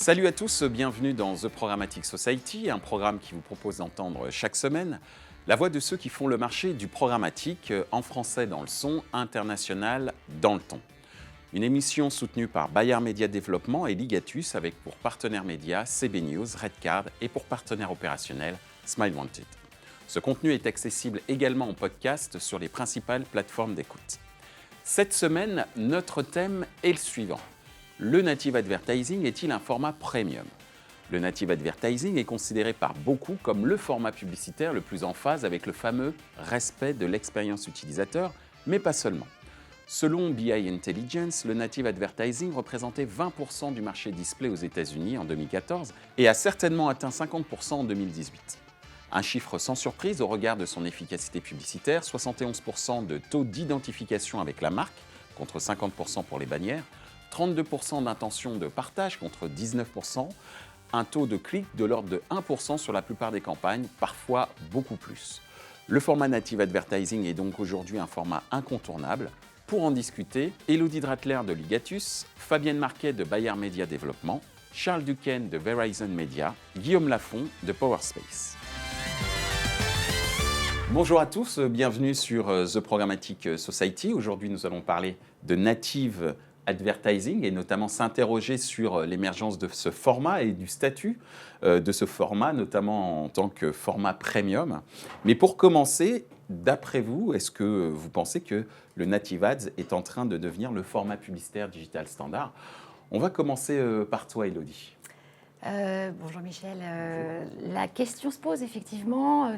Salut à tous, bienvenue dans The Programmatic Society, un programme qui vous propose d'entendre chaque semaine la voix de ceux qui font le marché du programmatique en français dans le son, international dans le ton. Une émission soutenue par Bayard Media Développement et Ligatus avec pour partenaires médias CB News, Redcard et pour partenaire opérationnel Smile Wanted. Ce contenu est accessible également en podcast sur les principales plateformes d'écoute. Cette semaine, notre thème est le suivant. Le native advertising est-il un format premium ? Le native advertising est considéré par beaucoup comme le format publicitaire le plus en phase avec le fameux respect de l'expérience utilisateur, mais pas seulement. Selon BI Intelligence, le native advertising représentait 20% du marché display aux États-Unis en 2014 et a certainement atteint 50% en 2018. Un chiffre sans surprise au regard de son efficacité publicitaire, 71% de taux d'identification avec la marque, contre 50% pour les bannières, 32% d'intention de partage contre 19%, un taux de clic de l'ordre de 1% sur la plupart des campagnes, parfois beaucoup plus. Le format native advertising est donc aujourd'hui un format incontournable. Pour en discuter, Élodie Dratler de Ligatus, Fabienne Marquet de Bayard Media Développement, Charles Duquesne de Verizon Media, Guillaume Lafont de Powerspace. Bonjour à tous, bienvenue sur The Programmatic Society. Aujourd'hui, nous allons parler de native advertising et notamment s'interroger sur l'émergence de ce format et du statut de ce format, notamment en tant que format premium. Mais pour commencer, d'après vous, est-ce que vous pensez que le native ads est en train de devenir le format publicitaire digital standard ? On va commencer par toi, Élodie. Bonjour Michel. La question se pose effectivement,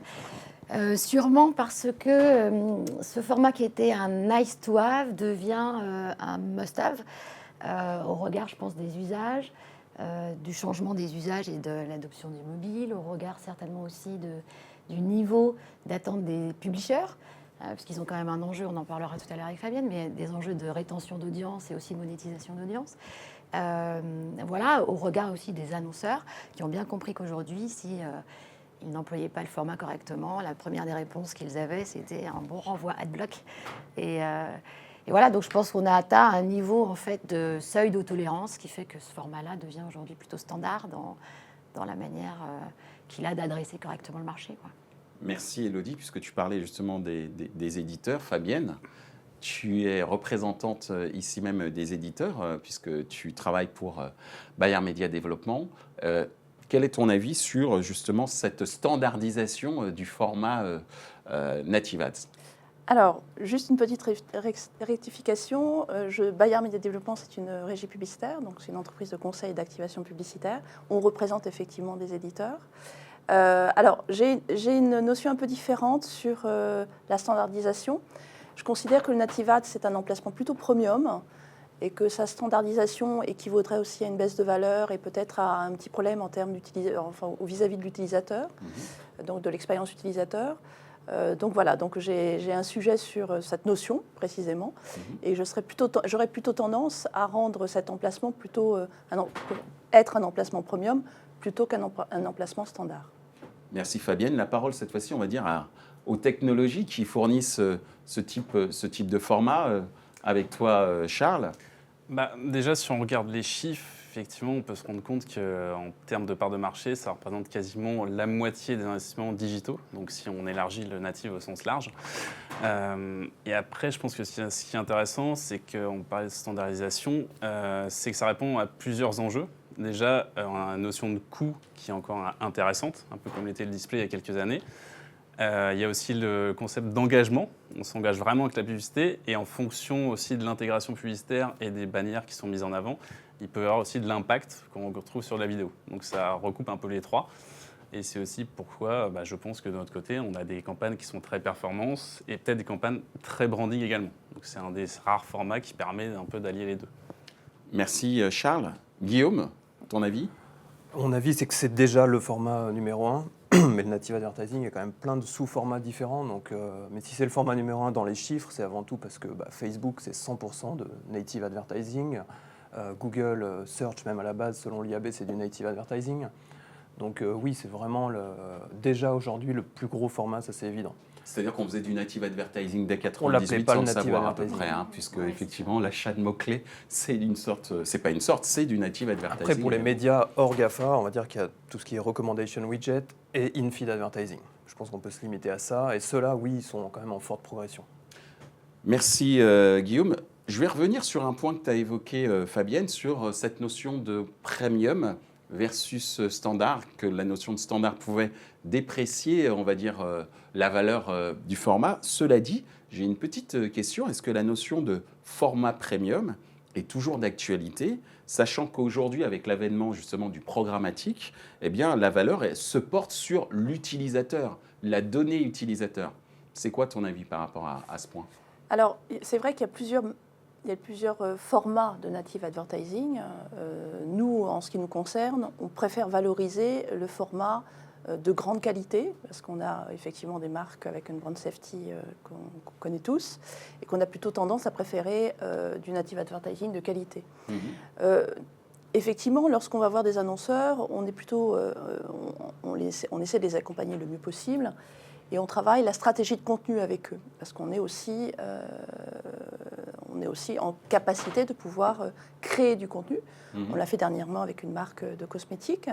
sûrement parce que ce format qui était un nice to have devient un must have au regard, je pense, des usages, du changement des usages et de l'adoption du mobile, au regard certainement aussi du niveau d'attente des publishers, puisqu'ils ont quand même un enjeu, on en parlera tout à l'heure avec Fabienne, mais des enjeux de rétention d'audience et aussi monétisation d'audience. Voilà, au regard aussi des annonceurs qui ont bien compris qu'aujourd'hui, si ils n'employaient pas le format correctement, la première des réponses qu'ils avaient, c'était un bon renvoi adblock. Et voilà, donc je pense qu'on a atteint un niveau en fait de seuil d'autolérance qui fait que ce format-là devient aujourd'hui plutôt standard dans la manière qu'il a d'adresser correctement le marché, quoi. Merci Élodie, puisque tu parlais justement des éditeurs. Fabienne, tu es représentante ici même des éditeurs, puisque tu travailles pour Bayard Media Développement. Quel est ton avis sur justement cette standardisation du format Native Ads ? Alors, juste une petite rectification. Bayard Media Développement, c'est une régie publicitaire, donc c'est une entreprise de conseil et d'activation publicitaire. On représente effectivement des éditeurs. Alors, j'ai une notion un peu différente sur la standardisation. Je considère que le Native Ads, c'est un emplacement plutôt premium et que sa standardisation équivaudrait aussi à une baisse de valeur et peut-être à un petit problème en termes vis-à-vis de l'utilisateur, donc de l'expérience utilisateur. Donc voilà, donc j'ai un sujet sur cette notion précisément et j'aurais plutôt tendance à rendre cet emplacement plutôt pour être un emplacement premium plutôt qu'un emplacement standard. Merci Fabienne. La parole cette fois-ci, on va dire, aux technologies qui fournissent ce type de format. Avec toi, Charles. Déjà, si on regarde les chiffres, effectivement, on peut se rendre compte qu'en termes de part de marché, ça représente quasiment la moitié des investissements digitaux. Donc, si on élargit le native au sens large. Et après, je pense que ce qui est intéressant, c'est qu'on parlait de standardisation, c'est que ça répond à plusieurs enjeux. Déjà, on a une notion de coût qui est encore intéressante, un peu comme l'était le display il y a quelques années. Il y a aussi le concept d'engagement. On s'engage vraiment avec la publicité et en fonction aussi de l'intégration publicitaire et des bannières qui sont mises en avant, il peut y avoir aussi de l'impact qu'on retrouve sur la vidéo. Donc ça recoupe un peu les trois. Et c'est aussi pourquoi je pense que de notre côté, on a des campagnes qui sont très performances et peut-être des campagnes très branding également. Donc c'est un des rares formats qui permet un peu d'allier les deux. Merci Charles. Guillaume, ton avis ? Mon avis, c'est que c'est déjà le format numéro 1. Mais le native advertising, il y a quand même plein de sous-formats différents. Donc, mais si c'est le format numéro 1 dans les chiffres, c'est avant tout parce que Facebook, c'est 100% de native advertising. Google Search, même à la base, selon l'IAB, c'est du native advertising. Donc oui, c'est vraiment déjà aujourd'hui le plus gros format, ça c'est évident. C'est-à-dire qu'on faisait du native advertising dès On l'appelait 98 pas sans le le native savoir à peu advertising. près, puisque Ouais, effectivement l'achat de mots-clés, c'est du native advertising. Après, pour les médias hors GAFA, on va dire qu'il y a tout ce qui est recommendation widget et in-feed advertising. Je pense qu'on peut se limiter à ça. Et ceux-là, oui, ils sont quand même en forte progression. Merci Guillaume. Je vais revenir sur un point que tu as évoqué, Fabienne, sur cette notion de premium versus standard, que la notion de standard pouvait déprécier, on va dire, la valeur du format. Cela dit, j'ai une petite question. Est-ce que la notion de format premium est toujours d'actualité, sachant qu'aujourd'hui, avec l'avènement justement du programmatique, eh bien, la valeur se porte sur l'utilisateur, la donnée utilisateur. C'est quoi ton avis par rapport à ce point ? Alors, c'est vrai qu'il y a plusieurs formats de native advertising. Nous, en ce qui nous concerne, on préfère valoriser le format de grande qualité, parce qu'on a effectivement des marques avec une brand safety qu'on connaît tous, et qu'on a plutôt tendance à préférer du native advertising de qualité. Effectivement, lorsqu'on va voir des annonceurs, on est plutôt, on essaie de les accompagner le mieux possible. Et on travaille la stratégie de contenu avec eux, parce qu'on est aussi en capacité de pouvoir créer du contenu. On l'a fait dernièrement avec une marque de cosmétiques.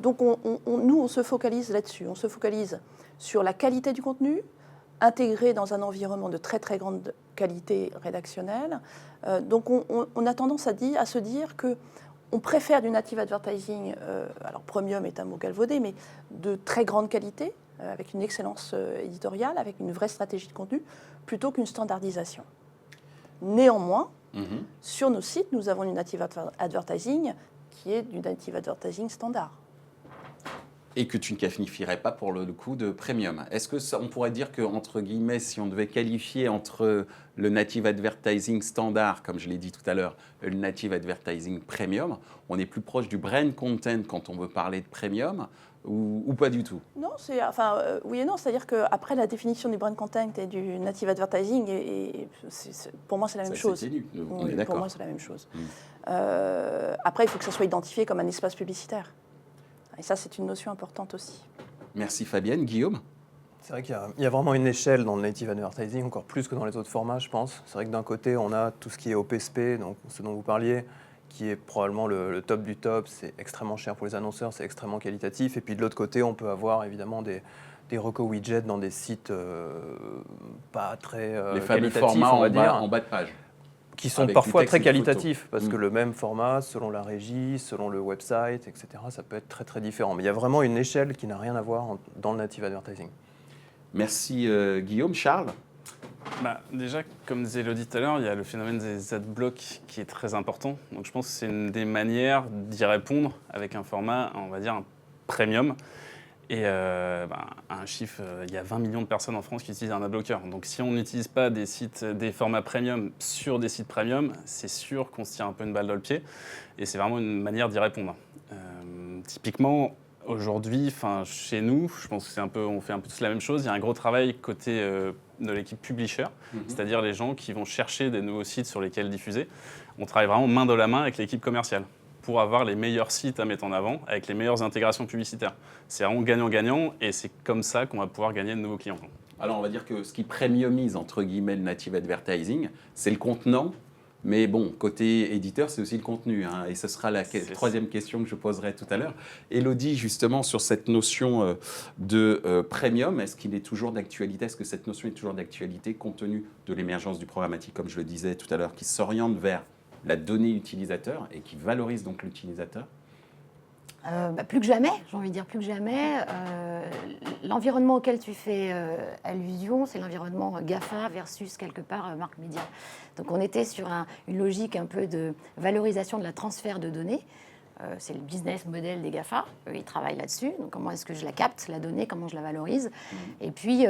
Donc nous, on se focalise là-dessus. On se focalise sur la qualité du contenu, intégré dans un environnement de très très grande qualité rédactionnelle. Donc on a tendance à se dire que on préfère du native advertising, alors premium est un mot galvaudé, mais de très grande qualité, avec une excellence éditoriale, avec une vraie stratégie de contenu, plutôt qu'une standardisation. Néanmoins, sur nos sites, nous avons du native advertising qui est du native advertising standard. Et que tu ne qualifierais pas pour le coup de premium. Est-ce qu'on pourrait dire que, entre guillemets, si on devait qualifier entre le native advertising standard, comme je l'ai dit tout à l'heure, le native advertising premium, on est plus proche du brand content quand on veut parler de premium ou pas du tout? Non, oui et non, c'est-à-dire qu'après la définition du brand content et du native advertising, pour moi c'est la même chose. On est d'accord. Pour moi c'est la même chose. Après, il faut que ça soit identifié comme un espace publicitaire. Et ça, c'est une notion importante aussi. Merci Fabienne. Guillaume? C'est vrai qu'il y a vraiment une échelle dans le native advertising, encore plus que dans les autres formats, je pense. C'est vrai que d'un côté, on a tout ce qui est OPSP, donc ce dont vous parliez, qui est probablement le top du top. C'est extrêmement cher pour les annonceurs, c'est extrêmement qualitatif. Et puis de l'autre côté, on peut avoir évidemment des reco widgets dans des sites pas très les fameux qualitatifs, formats on va dire, en bas de page. qui sont Avec parfois du texte très et des qualitatifs, photos. parce que le même format, selon la régie, selon le website, etc., ça peut être très très différent. Mais il y a vraiment une échelle qui n'a rien à voir dans le native advertising. Merci Guillaume. Charles? Déjà, comme disait Elodie tout à l'heure, il y a le phénomène des adblocks qui est très important. Donc je pense que c'est une des manières d'y répondre avec un format, on va dire, un premium. Et un chiffre, il y a 20 millions de personnes en France qui utilisent un adblocker. Donc si on n'utilise pas des formats premium sur des sites premium, c'est sûr qu'on se tire un peu une balle dans le pied. Et c'est vraiment une manière d'y répondre. Typiquement, aujourd'hui, chez nous, je pense que on fait un peu tous la même chose. Il y a un gros travail côté de l'équipe publisher, c'est-à-dire les gens qui vont chercher des nouveaux sites sur lesquels diffuser. On travaille vraiment main dans la main avec l'équipe commerciale pour avoir les meilleurs sites à mettre en avant avec les meilleures intégrations publicitaires. C'est vraiment gagnant-gagnant et c'est comme ça qu'on va pouvoir gagner de nouveaux clients. Alors on va dire que ce qui premiumise entre guillemets le native advertising, c'est le contenant. Mais bon, côté éditeur, c'est aussi le contenu. Et ce sera la troisième question que je poserai tout à l'heure. Elodie, justement, sur cette notion de premium, est-ce qu'il est toujours d'actualité? Est-ce que cette notion est toujours d'actualité compte tenu de l'émergence du programmatique, comme je le disais tout à l'heure, qui s'oriente vers la donnée utilisateur et qui valorise donc l'utilisateur? Plus que jamais, j'ai envie de dire plus que jamais. L'environnement auquel tu fais allusion, c'est l'environnement GAFA versus quelque part marque média. Donc on était sur une logique un peu de valorisation de la transfert de données. C'est le business model des GAFA. Eux, ils travaillent là-dessus. Donc comment est-ce que je la capte, la donnée, comment je la valorise. Et puis,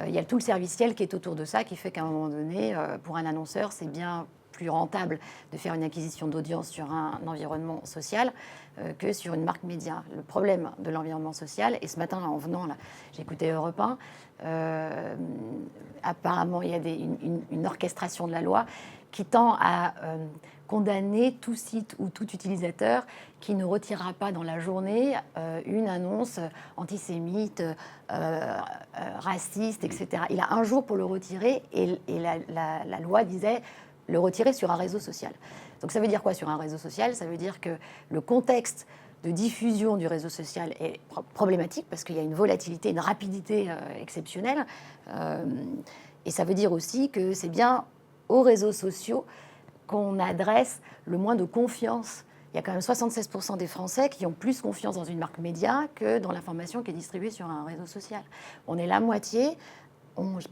il y a tout le serviciel qui est autour de ça, qui fait qu'à un moment donné, pour un annonceur, c'est bien plus rentable de faire une acquisition d'audience sur un environnement social que sur une marque média. Le problème de l'environnement social, et ce matin en venant là, j'écoutais Europe 1, apparemment il y a une orchestration de la loi, qui tend à condamner tout site ou tout utilisateur qui ne retirera pas dans la journée une annonce antisémite, raciste, etc. Il a un jour pour le retirer et la loi disait le retirer sur un réseau social. Donc ça veut dire quoi sur un réseau social? Ça veut dire que le contexte de diffusion du réseau social est problématique parce qu'il y a une volatilité, une rapidité exceptionnelle. Et ça veut dire aussi que c'est bien aux réseaux sociaux qu'on adresse le moins de confiance. Il y a quand même 76% des Français qui ont plus confiance dans une marque média que dans l'information qui est distribuée sur un réseau social. On est la moitié,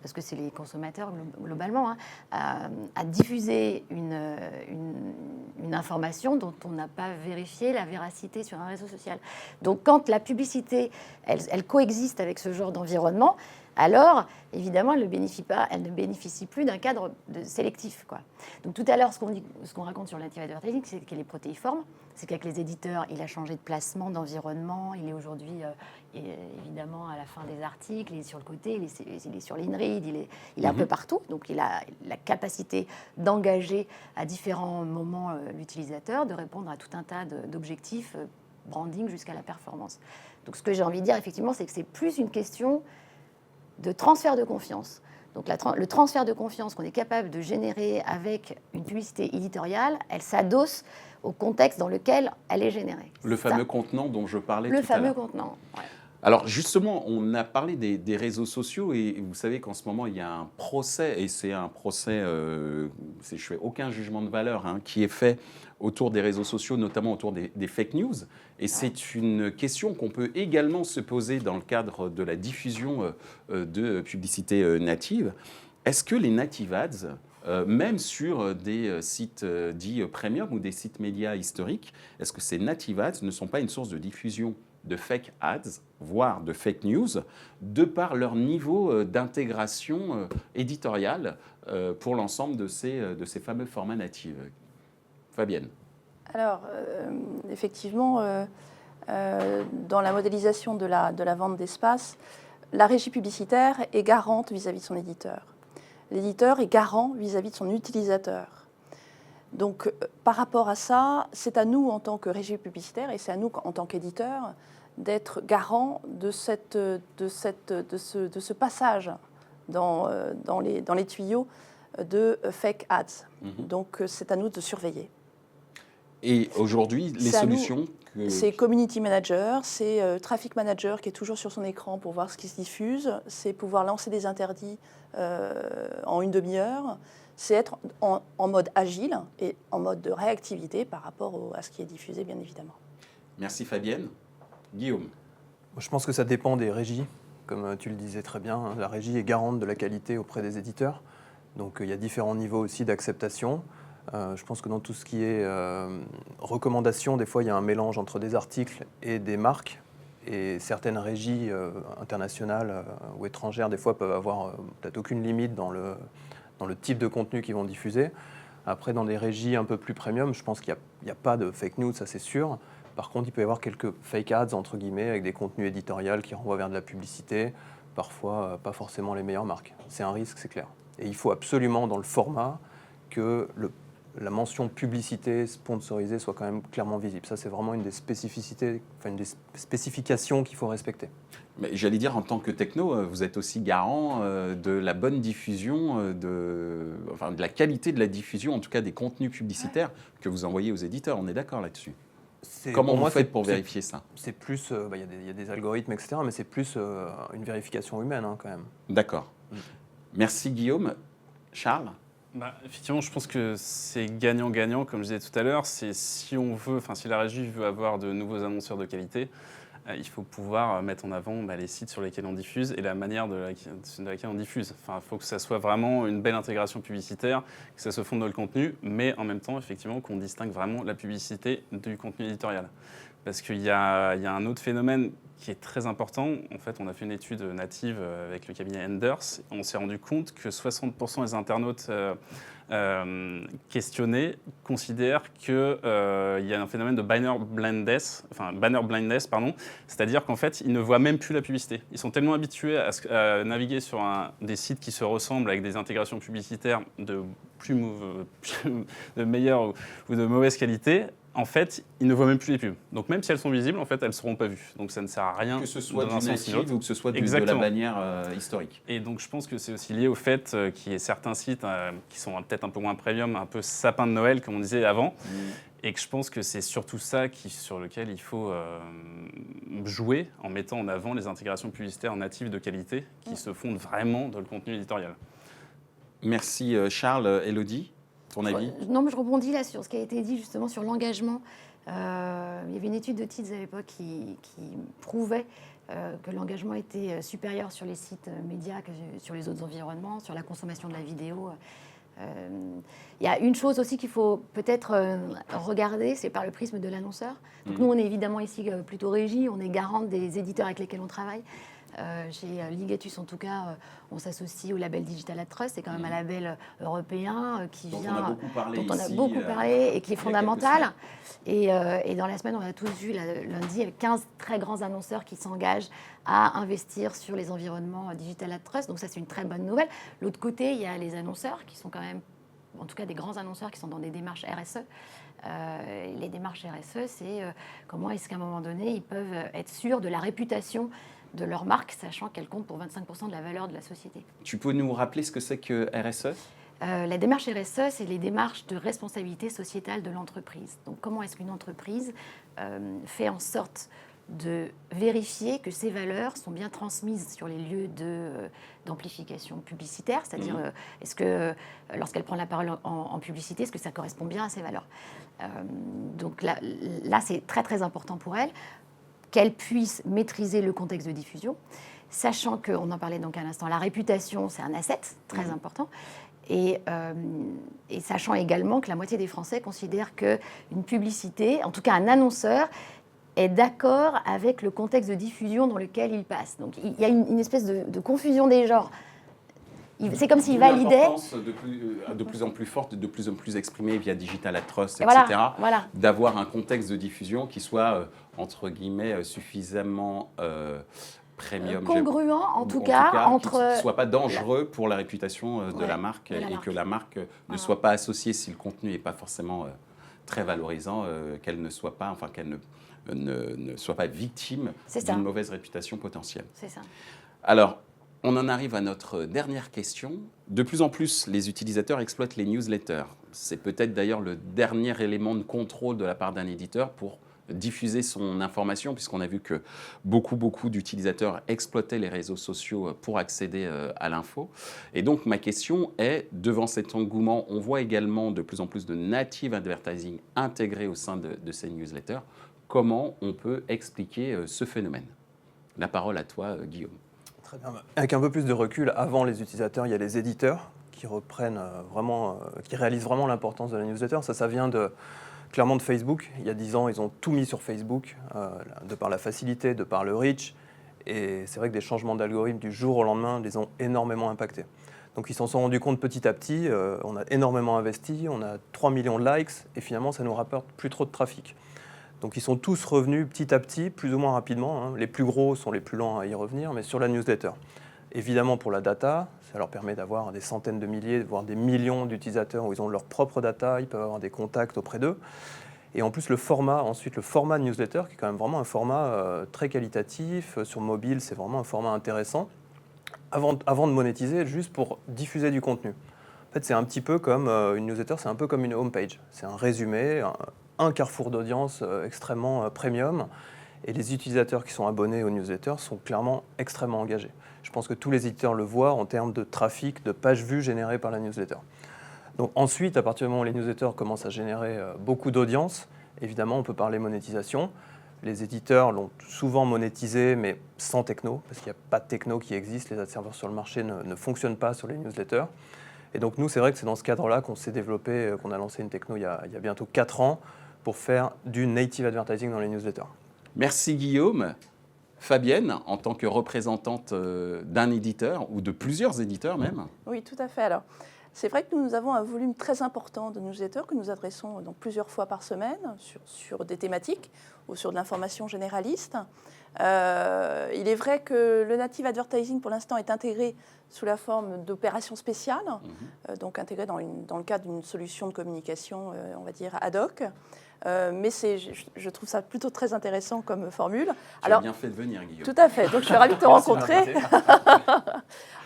parce que c'est les consommateurs globalement, à diffuser une information dont on n'a pas vérifié la véracité sur un réseau social. Donc quand la publicité, elle coexiste avec ce genre d'environnement, alors, évidemment, elle ne bénéficie plus d'un cadre sélectif, quoi. Donc tout à l'heure, ce qu'on raconte sur native advertising, c'est qu'elle est protéiforme, c'est qu'avec les éditeurs, il a changé de placement, d'environnement, il est aujourd'hui, évidemment, à la fin des articles, il est sur le côté, il est sur l'INRID, il est un peu partout, donc il a la capacité d'engager à différents moments l'utilisateur, de répondre à tout un tas d'objectifs, branding jusqu'à la performance. Donc ce que j'ai envie de dire, effectivement, c'est que c'est plus une question de transfert de confiance. Donc le transfert de confiance qu'on est capable de générer avec une publicité éditoriale, elle s'adosse au contexte dans lequel elle est générée. Le fameux contenant dont je parlais tout à l'heure. Le fameux contenant, ouais. Alors justement, on a parlé des réseaux sociaux et vous savez qu'en ce moment, il y a un procès, et c'est un procès, je ne fais aucun jugement de valeur, qui est fait autour des réseaux sociaux, notamment autour des fake news. Et c'est une question qu'on peut également se poser dans le cadre de la diffusion de publicité native. Est-ce que les native ads, même sur des sites dits premium ou des sites médias historiques, est-ce que ces native ads ne sont pas une source de diffusion de fake ads, voire de fake news, de par leur niveau d'intégration éditoriale pour l'ensemble de ces fameux formats natifs? Fabienne. Alors, effectivement, dans la modélisation de la vente d'espace, la régie publicitaire est garante vis-à-vis de son éditeur. L'éditeur est garant vis-à-vis de son utilisateur. Donc, par rapport à ça, c'est à nous, en tant que régie publicitaire, et c'est à nous, en tant qu'éditeur, d'être garant de ce passage dans les tuyaux de fake ads. Donc, c'est à nous de surveiller. Et aujourd'hui, les solutions c'est Community Manager, c'est Traffic Manager qui est toujours sur son écran pour voir ce qui se diffuse, c'est pouvoir lancer des interdits en une demi-heure, c'est être en mode agile et en mode de réactivité par rapport à ce qui est diffusé, bien évidemment. Merci Fabienne. Guillaume. Je pense que ça dépend des régies. Comme tu le disais très bien, la régie est garante de la qualité auprès des éditeurs. Donc il y a différents niveaux aussi d'acceptation. Je pense que dans tout ce qui est recommandations, des fois il y a un mélange entre des articles et des marques. Et certaines régies internationales ou étrangères, des fois, peuvent avoir peut-être aucune limite dans le type de contenu qu'ils vont diffuser. Après, dans des régies un peu plus premium, je pense qu'il n'y a pas de fake news, ça c'est sûr. Par contre, il peut y avoir quelques fake ads, entre guillemets, avec des contenus éditoriaux qui renvoient vers de la publicité, parfois pas forcément les meilleures marques. C'est un risque, c'est clair. Et il faut absolument, dans le format, que la mention publicité sponsorisée soit quand même clairement visible. Ça, c'est vraiment une des spécificités, enfin une des spécifications qu'il faut respecter. Mais j'allais dire, en tant que techno, vous êtes aussi garant de la bonne diffusion, de la qualité de la diffusion, en tout cas des contenus publicitaires que vous envoyez aux éditeurs. On est d'accord là-dessus? Comment vous faites pour vérifier ça? C'est plus, il y a des algorithmes, etc., mais c'est plus une vérification humaine quand même. D'accord. Merci Guillaume. Charles? Effectivement, je pense que c'est gagnant-gagnant, comme je disais tout à l'heure. C'est si la régie veut avoir de nouveaux annonceurs de qualité, il faut pouvoir mettre en avant les sites sur lesquels on diffuse et la manière de laquelle on diffuse. Il faut que ça soit vraiment une belle intégration publicitaire, que ça se fonde dans le contenu, mais en même temps, effectivement, qu'on distingue vraiment la publicité du contenu éditorial. Parce qu'il y a un autre phénomène qui est très important. En fait, on a fait une étude native avec le cabinet Enders. On s'est rendu compte que 60% des internautes questionnés considèrent qu'il y a un phénomène de banner blindness, c'est-à-dire qu'en fait, ils ne voient même plus la publicité. Ils sont tellement habitués à naviguer sur des sites qui se ressemblent avec des intégrations publicitaires de meilleure ou de mauvaise qualité. En fait, ils ne voient même plus les pubs. Donc même si elles sont visibles, en fait, elles ne seront pas vues. Donc ça ne sert à rien. Que ce soit dans un du sens ni native l'autre. ou que ce soit de la Exactement. bannière historique. Et donc je pense que c'est aussi lié au fait qu'il y ait certains sites qui sont peut-être un peu moins premium, un peu sapin de Noël, comme on disait avant. Et que je pense que c'est surtout ça sur lequel il faut jouer en mettant en avant les intégrations publicitaires natives de qualité qui se fondent vraiment dans le contenu éditorial. Merci Charles. Élodie, ton avis? Non, mais je rebondis là sur ce qui a été dit justement sur l'engagement. Il y avait une étude de Tids à l'époque qui prouvait que l'engagement était supérieur sur les sites médias que sur les autres environnements, sur la consommation de la vidéo. Il y a une chose aussi qu'il faut peut-être regarder, c'est par le prisme de l'annonceur. Donc nous, on est évidemment ici plutôt régie, on est garante des éditeurs avec lesquels on travaille. Chez Ligatus, en tout cas, on s'associe au label Digital at Trust. C'est quand même un label européen qui dont vient, on a beaucoup parlé dont on a ici, beaucoup parlé et qui est il y a fondamental. Et dans la semaine, on a tous vu lundi avec 15 très grands annonceurs qui s'engagent à investir sur les environnements Digital at Trust. Donc ça, c'est une très bonne nouvelle. L'autre côté, il y a les annonceurs qui sont quand même, en tout cas des grands annonceurs qui sont dans des démarches RSE. Les démarches RSE, c'est comment est-ce qu'à un moment donné, ils peuvent être sûrs de la réputation de leur marque, sachant qu'elle compte pour 25% de la valeur de la société. Tu peux nous rappeler ce que c'est que RSE? La démarche RSE, c'est les démarches de responsabilité sociétale de l'entreprise. Donc comment est-ce qu'une entreprise fait en sorte de vérifier que ces valeurs sont bien transmises sur les lieux d'amplification publicitaire, c'est-à-dire est-ce que lorsqu'elle prend la parole en publicité, est-ce que ça correspond bien à ces valeurs? Donc là c'est très très important pour elle qu'elle puisse maîtriser le contexte de diffusion, sachant qu'on en parlait donc à l'instant, la réputation, c'est un asset très important, et sachant également que la moitié des Français considèrent qu'une publicité, en tout cas un annonceur, est d'accord avec le contexte de diffusion dans lequel il passe. Donc il y a une espèce de confusion des genres. C'est comme s'il validait... Une importance de plus en plus forte, de plus en plus exprimée via Digital at Trust, etc. Voilà. D'avoir un contexte de diffusion qui soit, entre guillemets, suffisamment premium. Congruent, en tout cas, entre... Qui ne soit pas dangereux pour la réputation de la marque que la marque ne soit pas associée, si le contenu n'est pas forcément très valorisant, qu'elle ne soit pas, enfin qu'elle ne soit pas victime d'une mauvaise réputation potentielle. C'est ça. Alors, on en arrive à notre dernière question. De plus en plus, les utilisateurs exploitent les newsletters. C'est peut-être d'ailleurs le dernier élément de contrôle de la part d'un éditeur pour diffuser son information, puisqu'on a vu que beaucoup d'utilisateurs exploitaient les réseaux sociaux pour accéder à l'info. Et donc, ma question est, devant cet engouement, on voit également de plus en plus de native advertising intégrés au sein de ces newsletters. Comment on peut expliquer ce phénomène? La parole à toi, Guillaume. Très bien. Avec un peu plus de recul, avant les utilisateurs, il y a les éditeurs qui qui réalisent vraiment l'importance de la newsletter. Ça vient clairement de Facebook. Il y a 10 ans, ils ont tout mis sur Facebook, de par la facilité, de par le reach. Et c'est vrai que des changements d'algorithme du jour au lendemain les ont énormément impactés. Donc ils s'en sont rendus compte petit à petit. On a énormément investi, on a 3 millions de likes, et finalement, ça ne nous rapporte plus trop de trafic. Donc ils sont tous revenus petit à petit, plus ou moins rapidement. Les plus gros sont les plus lents à y revenir, mais sur la newsletter. Évidemment, pour la data, ça leur permet d'avoir des centaines de milliers, voire des millions d'utilisateurs où ils ont leur propre data, ils peuvent avoir des contacts auprès d'eux. Et en plus, le format newsletter, qui est quand même vraiment un format très qualitatif. Sur mobile, c'est vraiment un format intéressant. Avant de monétiser, juste pour diffuser du contenu. En fait, c'est un petit peu comme une newsletter, c'est un peu comme une homepage. C'est un résumé, un carrefour d'audience extrêmement premium. Et les utilisateurs qui sont abonnés aux newsletters sont clairement extrêmement engagés. Je pense que tous les éditeurs le voient en termes de trafic, de pages vues générées par la newsletter. Donc ensuite, à partir du moment où les newsletters commencent à générer beaucoup d'audience, évidemment, on peut parler monétisation. Les éditeurs l'ont souvent monétisé, mais sans techno, parce qu'il n'y a pas de techno qui existe. Les ad serveurs sur le marché ne fonctionnent pas sur les newsletters. Et donc nous, c'est vrai que c'est dans ce cadre-là qu'on s'est développé, qu'on a lancé une techno il y a bientôt 4 ans pour faire du native advertising dans les newsletters. Merci Guillaume. Fabienne, en tant que représentante d'un éditeur ou de plusieurs éditeurs même. Oui, tout à fait. Alors, c'est vrai que nous avons un volume très important de newsletters que nous adressons donc plusieurs fois par semaine sur des thématiques ou sur de l'information généraliste. Il est vrai que le native advertising, pour l'instant, est intégré sous la forme d'opérations spéciales, donc intégré dans le cadre d'une solution de communication, on va dire, ad hoc. Mais je trouve ça plutôt très intéressant comme formule. Tu as bien fait de venir, Guillaume. Tout à fait, donc je suis ravie de te rencontrer.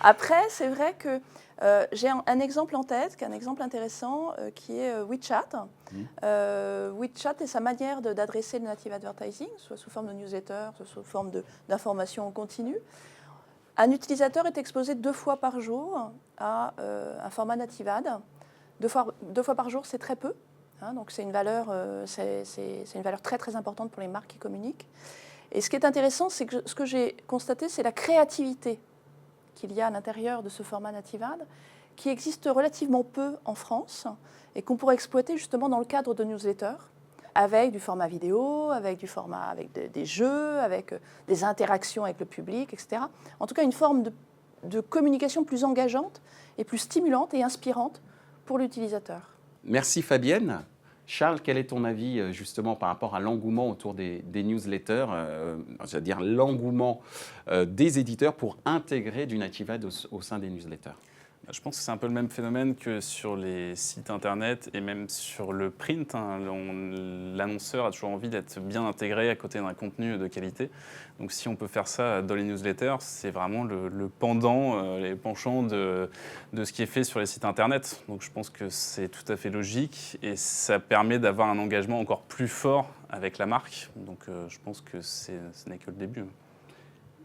Après, c'est vrai que j'ai un exemple en tête, qui est un exemple intéressant, qui est WeChat. WeChat et sa manière d'adresser le native advertising, soit sous forme de newsletter, soit sous forme d'information en continu. Un utilisateur est exposé 2 fois par jour à un format native ad. 2 fois par jour, c'est très peu. Donc c'est une valeur très très importante pour les marques qui communiquent. Et ce qui est intéressant, c'est que ce que j'ai constaté, c'est la créativité qu'il y a à l'intérieur de ce format native ad, qui existe relativement peu en France et qu'on pourrait exploiter justement dans le cadre de newsletters, avec du format vidéo, avec des jeux, avec des interactions avec le public, etc. En tout cas, une forme de communication plus engageante et plus stimulante et inspirante pour l'utilisateur. Merci Fabienne. Charles, quel est ton avis justement par rapport à l'engouement autour des newsletters, c'est-à-dire l'engouement des éditeurs pour intégrer du native ad au sein des newsletters? Je pense que c'est un peu le même phénomène que sur les sites internet et même sur le print. L'annonceur a toujours envie d'être bien intégré à côté d'un contenu de qualité. Donc si on peut faire ça dans les newsletters, c'est vraiment le pendant, les penchants de ce qui est fait sur les sites internet. Donc je pense que c'est tout à fait logique et ça permet d'avoir un engagement encore plus fort avec la marque. Donc je pense que ce n'est que le début.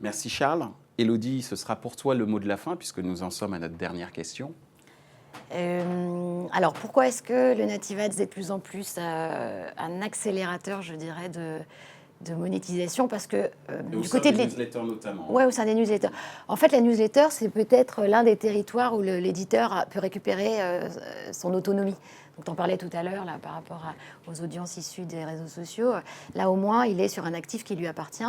Merci Charles. Élodie, ce sera pour toi le mot de la fin, puisque nous en sommes à notre dernière question. Alors, pourquoi est-ce que le native ads est de plus en plus un accélérateur, je dirais, de monétisation? Parce que du côté de newsletters notamment. Oui, au sein des newsletters. En fait, la newsletter, c'est peut-être l'un des territoires où l'éditeur peut récupérer son autonomie. Donc, tu en parlais tout à l'heure là, par rapport aux audiences issues des réseaux sociaux. Là, au moins, il est sur un actif qui lui appartient.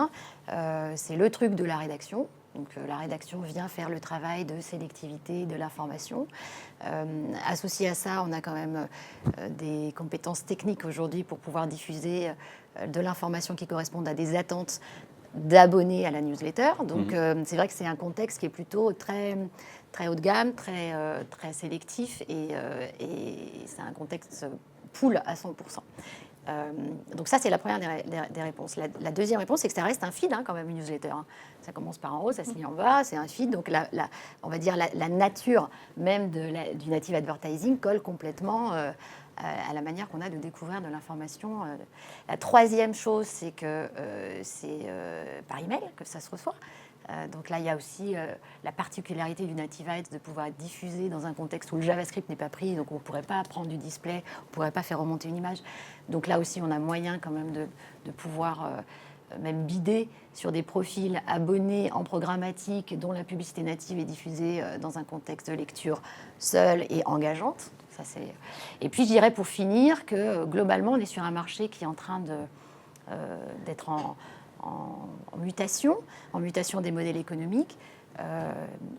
C'est le truc de la rédaction. Donc, la rédaction vient faire le travail de sélectivité de l'information. Associé à ça, on a quand même des compétences techniques aujourd'hui pour pouvoir diffuser de l'information qui correspondent à des attentes d'abonnés à la newsletter. Donc, c'est vrai que c'est un contexte qui est plutôt très, très haut de gamme, très, très sélectif et c'est un contexte pool à 100%. Donc ça, c'est la première des réponses. La deuxième réponse, c'est que ça reste un feed, quand même, une newsletter. Ça commence par en haut, ça se lit en bas, c'est un feed. Donc, on va dire la nature même du native advertising colle complètement à la manière qu'on a de découvrir de l'information. La troisième chose, c'est que c'est par email que ça se reçoit. Donc là, il y a aussi la particularité du native ads de pouvoir être diffusé dans un contexte où le JavaScript n'est pas pris, donc on ne pourrait pas prendre du display, on ne pourrait pas faire remonter une image. Donc là aussi, on a moyen quand même de pouvoir même bider sur des profils abonnés en programmatique dont la publicité native est diffusée dans un contexte de lecture seule et engageante. Ça, et puis, je dirais pour finir que globalement, on est sur un marché qui est en train d'être en mutation des modèles économiques,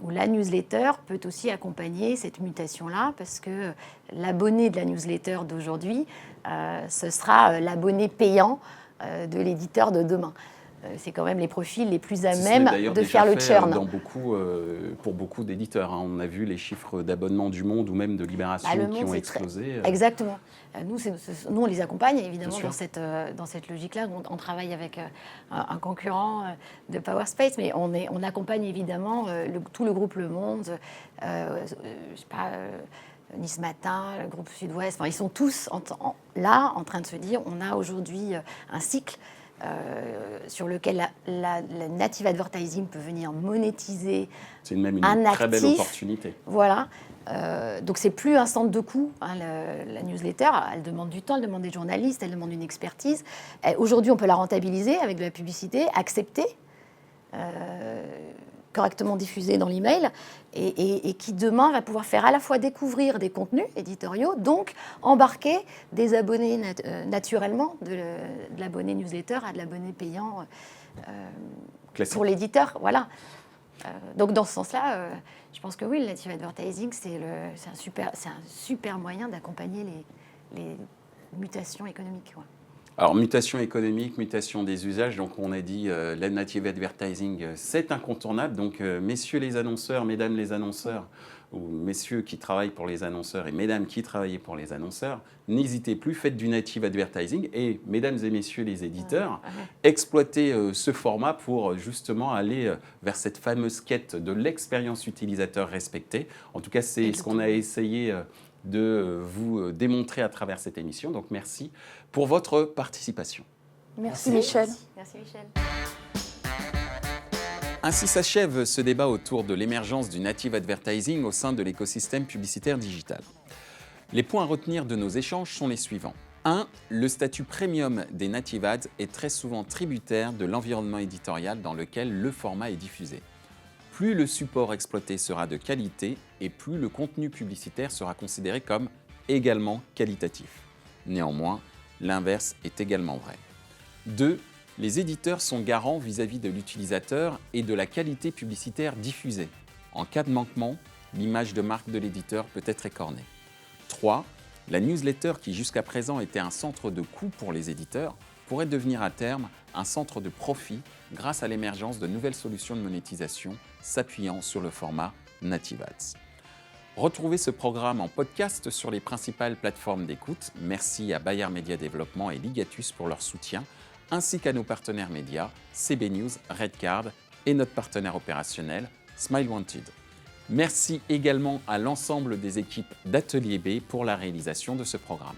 où la newsletter peut aussi accompagner cette mutation-là, parce que l'abonné de la newsletter d'aujourd'hui, ce sera l'abonné payant de l'éditeur de demain. C'est quand même les profils les plus à même de faire le churn. Pour beaucoup d'éditeurs. On a vu les chiffres d'abonnements du Monde ou même de Libération qui ont explosé. Exactement. Nous, on les accompagne évidemment dans cette logique-là. On travaille avec un concurrent de PowerSpace, mais on accompagne évidemment tout le groupe Le Monde, Nice Matin, le groupe Sud-Ouest. Enfin, ils sont tous là en train de se dire on a aujourd'hui un cycle sur lequel la native advertising peut venir monétiser. C'est même une très belle opportunité. Voilà. Donc c'est plus un centre de coût, la newsletter. Elle demande du temps, elle demande des journalistes, elle demande une expertise. Aujourd'hui, on peut la rentabiliser avec de la publicité, acceptée, correctement diffusée dans l'email, et qui demain va pouvoir faire à la fois découvrir des contenus éditoriaux, donc embarquer des abonnés naturellement de l'abonné newsletter à de l'abonné payant classique. pour l'éditeur, voilà. Donc dans ce sens-là, je pense que oui, le native advertising, c'est un super moyen d'accompagner les mutations économiques. Ouais. Alors, mutation économique, mutation des usages, donc on a dit le native advertising, c'est incontournable. Donc, messieurs les annonceurs, mesdames les annonceurs, ou messieurs qui travaillent pour les annonceurs et mesdames qui travaillent pour les annonceurs, n'hésitez plus, faites du native advertising. Et mesdames et messieurs les éditeurs, exploitez ce format pour justement aller vers cette fameuse quête de l'expérience utilisateur respectée. En tout cas, c'est ce qu'on a essayé de vous démontrer à travers cette émission. Donc, merci pour votre participation. Merci Michel. Merci Michel. Ainsi s'achève ce débat autour de l'émergence du native advertising au sein de l'écosystème publicitaire digital. Les points à retenir de nos échanges sont les suivants. 1. Le statut premium des native ads est très souvent tributaire de l'environnement éditorial dans lequel le format est diffusé. Plus le support exploité sera de qualité et plus le contenu publicitaire sera considéré comme également qualitatif. Néanmoins, l'inverse est également vrai. 2. Les éditeurs sont garants vis-à-vis de l'utilisateur et de la qualité publicitaire diffusée. En cas de manquement, l'image de marque de l'éditeur peut être écornée. 3. La newsletter qui jusqu'à présent était un centre de coût pour les éditeurs pourrait devenir à terme un centre de profit grâce à l'émergence de nouvelles solutions de monétisation s'appuyant sur le format Native Ads. Retrouvez ce programme en podcast sur les principales plateformes d'écoute. Merci à Bayer Media Développement et Ligatus pour leur soutien, ainsi qu'à nos partenaires médias, CB News, Redcard et notre partenaire opérationnel, Smile Wanted. Merci également à l'ensemble des équipes d'Atelier B pour la réalisation de ce programme.